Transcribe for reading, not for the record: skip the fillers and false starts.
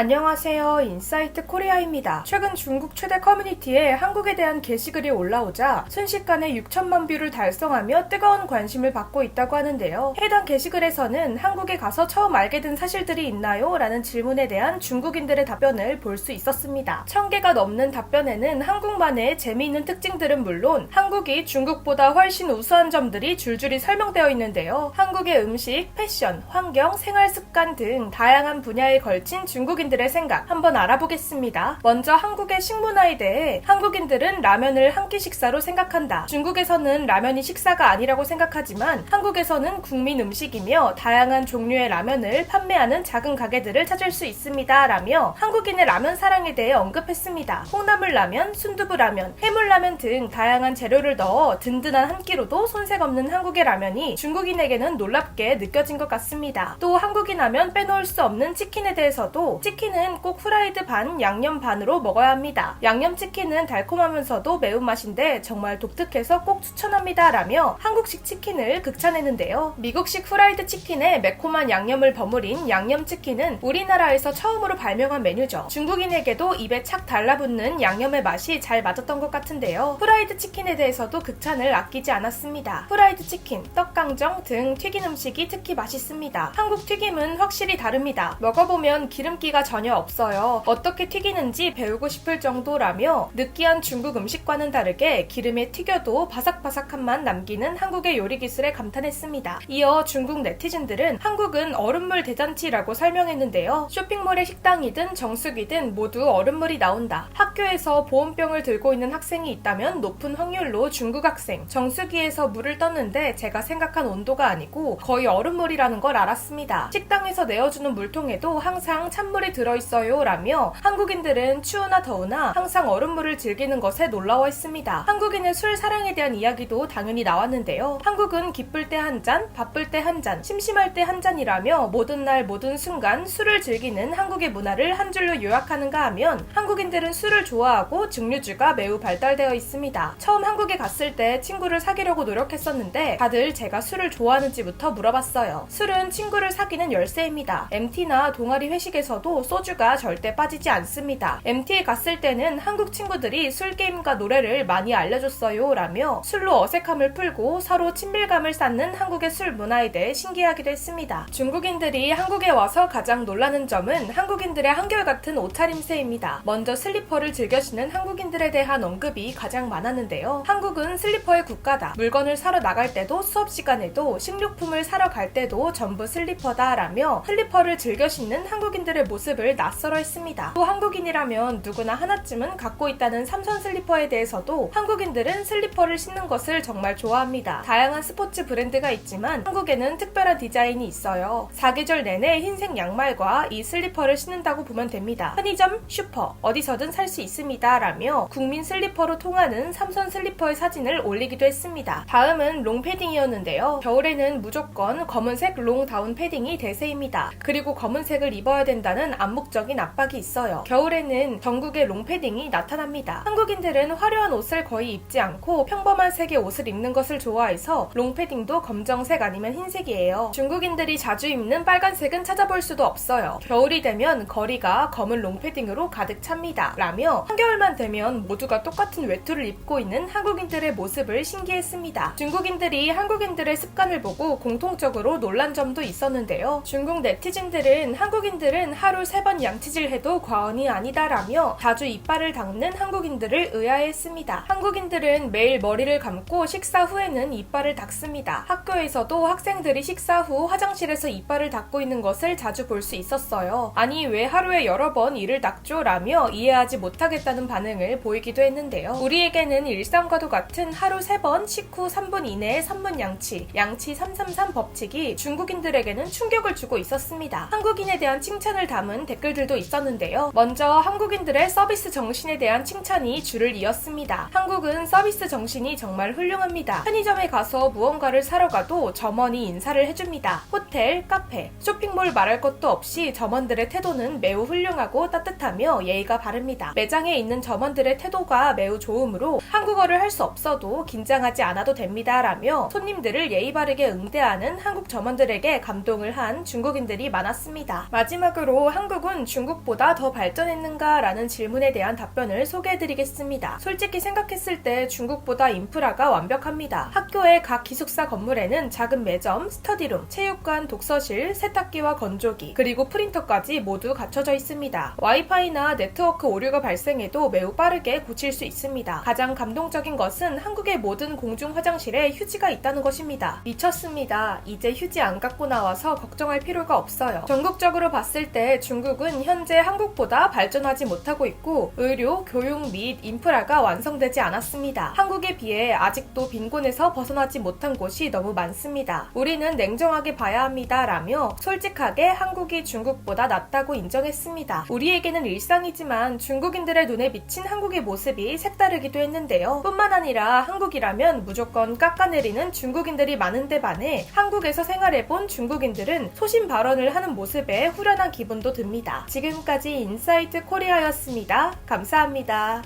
안녕하세요. 인사이트 코리아입니다. 최근 중국 최대 커뮤니티에 한국에 대한 게시글이 올라오자 순식간에 6천만 뷰를 달성하며 뜨거운 관심을 받고 있다고 하는데요. 해당 게시글에서는 한국에 가서 처음 알게 된 사실들이 있나요? 라는 질문에 대한 중국인들의 답변을 볼 수 있었습니다. 1000개가 넘는 답변에는 한국만의 재미있는 특징들은 물론 한국이 중국보다 훨씬 우수한 점들이 줄줄이 설명되어 있는데요. 한국의 음식, 패션, 환경, 생활 습관 등 다양한 분야에 걸친 중국인들의 생각 한번 알아보겠습니다. 먼저 한국의 식문화에 대해 한국인들은 라면을 한 끼 식사로 생각한다. 중국에서는 라면이 식사가 아니라고 생각하지만 한국에서는 국민 음식이며 다양한 종류의 라면을 판매하는 작은 가게들을 찾을 수 있습니다. 라며 한국인의 라면 사랑에 대해 언급했습니다. 콩나물 라면, 순두부 라면, 해물라면 등 다양한 재료를 넣어 든든한 한 끼로도 손색 없는 한국의 라면이 중국인에게는 놀랍게 느껴진 것 같습니다. 또 한국인 하면 빼놓을 수 없는 치킨에 대해서도 치킨은 꼭 후라이드 반, 양념 반으로 먹어야 합니다. 양념치킨은 달콤하면서도 매운맛인데 정말 독특해서 꼭 추천합니다. 라며 한국식 치킨을 극찬했는데요. 미국식 후라이드 치킨에 매콤한 양념을 버무린 양념치킨은 우리나라에서 처음으로 발명한 메뉴죠. 중국인에게도 입에 착 달라붙는 양념의 맛이 잘 맞았던 것 같은데요. 후라이드 치킨에 대해서도 극찬을 아끼지 않았습니다. 후라이드 치킨, 떡강정 등 튀긴 음식이 특히 맛있습니다. 한국 튀김은 확실히 다릅니다. 먹어보면 기름기가 전혀 없어요. 어떻게 튀기는지 배우고 싶을 정도라며 느끼한 중국 음식과는 다르게 기름에 튀겨도 바삭바삭한 맛 남기는 한국의 요리 기술에 감탄했습니다. 이어 중국 네티즌들은 한국은 얼음물 대잔치라고 설명했는데요. 쇼핑몰의 식당이든 정수기든 모두 얼음물이 나온다. 학교에서 보온병을 들고 있는 학생이 있다면 높은 확률로 중국 학생. 정수기에서 물을 떴는데 제가 생각한 온도가 아니고 거의 얼음물이라는 걸 알았습니다. 식당에서 내어주는 물통에도 항상 찬물이 들어있어요 라며 한국인들은 추우나 더우나 항상 얼음물을 즐기는 것에 놀라워했습니다. 한국인의 술 사랑에 대한 이야기도 당연히 나왔는데요. 한국은 기쁠 때 한 잔, 바쁠 때 한 잔, 심심할 때 한 잔이라며 모든 날 모든 순간 술을 즐기는 한국의 문화를 한 줄로 요약하는가 하면 한국인들은 술을 좋아하고 증류주가 매우 발달되어 있습니다. 처음 한국에 갔을 때 친구를 사귀려고 노력했었는데 다들 제가 술을 좋아하는지부터 물어봤어요. 술은 친구를 사귀는 열쇠입니다. MT나 동아리 회식에서도 소주가 절대 빠지지 않습니다. MT에 갔을 때는 한국 친구들이 술 게임과 노래를 많이 알려줬어요 라며 술로 어색함을 풀고 서로 친밀감을 쌓는 한국의 술 문화에 대해 신기하기도 했습니다. 중국인들이 한국에 와서 가장 놀라는 점은 한국인들의 한결같은 옷차림새입니다. 먼저 슬리퍼를 즐겨 신는 한국인들에 대한 언급이 가장 많았는데요. 한국은 슬리퍼의 국가다. 물건을 사러 나갈 때도 수업 시간에도 식료품을 사러 갈 때도 전부 슬리퍼다 라며 슬리퍼를 즐겨 신는 한국인들의 모습을 낯설어 했습니다. 또 한국인이라면 누구나 하나쯤은 갖고 있다는 삼선 슬리퍼에 대해서도 한국인들은 슬리퍼를 신는 것을 정말 좋아합니다. 다양한 스포츠 브랜드가 있지만 한국에는 특별한 디자인이 있어요. 사계절 내내 흰색 양말과 이 슬리퍼를 신는다고 보면 됩니다. 편의점, 슈퍼, 어디서든 살 수 있습니다 라며 국민 슬리퍼로 통하는 삼선 슬리퍼의 사진을 올리기도 했습니다. 다음은 롱패딩이었는데요. 겨울에는 무조건 검은색 롱다운 패딩이 대세입니다. 그리고 검은색을 입어야 된다는 암묵적인 압박이 있어요. 겨울에는 전국의 롱패딩이 나타납니다. 한국인들은 화려한 옷을 거의 입지 않고 평범한 색의 옷을 입는 것을 좋아해서 롱패딩도 검정색 아니면 흰색이에요. 중국인들이 자주 입는 빨간색은 찾아볼 수도 없어요. 겨울이 되면 거리가 검은 롱패딩으로 가득 찹니다. 라며 한겨울만 되면 모두가 똑같은 외투를 입고 있는 한국인들의 모습을 신기했습니다. 중국인들이 한국인들의 습관을 보고 공통적으로 놀란 점도 있었는데요. 중국 네티즌들은 한국인들은 하루 3번 양치질해도 과언이 아니다라며 자주 이빨을 닦는 한국인들을 의아해했습니다. 한국인들은 매일 머리를 감고 식사 후에는 이빨을 닦습니다. 학교에서도 학생들이 식사 후 화장실에서 이빨을 닦고 있는 것을 자주 볼 수 있었어요. 아니 왜 하루에 여러 번 이를 닦죠? 라며 이해하지 못하겠다는 반응을 보이기도 했는데요. 우리에게는 일상과도 같은 하루 3번 식후 3분 이내에 3분 양치 333 법칙이 중국인들에게는 충격을 주고 있었습니다. 한국인에 대한 칭찬을 담은 댓글들도 있었는데요. 먼저 한국인들의 서비스 정신에 대한 칭찬이 줄을 이었습니다. 한국은 서비스 정신이 정말 훌륭합니다. 편의점에 가서 무언가를 사러 가도 점원이 인사를 해줍니다. 호텔, 카페, 쇼핑몰 말할 것도 없이 점원들의 태도는 매우 훌륭하고 따뜻하며 예의가 바릅니다. 매장에 있는 점원들의 태도가 매우 좋으므로 한국어를 할 수 없어도 긴장하지 않아도 됩니다 라며 손님들을 예의 바르게 응대하는 한국 점원들에게 감동을 한 중국인들이 많았습니다. 마지막으로 한국은 중국보다 더 발전했는가 라는 질문에 대한 답변을 소개해드리겠습니다. 솔직히 생각했을 때 중국보다 인프라가 완벽합니다. 학교의 각 기숙사 건물에는 작은 매점, 스터디룸, 체육관, 독서실, 세탁기와 건조기, 그리고 프린터까지 모두 갖춰져 있습니다. 와이파이나 네트워크 오류가 발생해도 매우 빠르게 고칠 수 있습니다. 가장 감동적인 것은 한국의 모든 공중 화장실에 휴지가 있다는 것입니다. 미쳤습니다. 이제 휴지 안 갖고 나와서 걱정할 필요가 없어요. 전국적으로 봤을 때 중국은 현재 한국보다 발전하지 못하고 있고 의료, 교육 및 인프라가 완성되지 않았습니다. 한국에 비해 아직도 빈곤에서 벗어나지 못한 곳이 너무 많습니다. 우리는 냉정하게 봐야 합니다 라며 솔직하게 한국이 중국보다 낫다고 인정했습니다. 우리에게는 일상이지만 중국인들의 눈에 비친 한국의 모습이 색다르기도 했는데요. 뿐만 아니라 한국이라면 무조건 깎아내리는 중국인들이 많은데 반해 한국에서 생활해본 중국인들은 소신 발언을 하는 모습에 후련한 기분도 듭니다. 지금까지 인사이트 코리아였습니다. 감사합니다.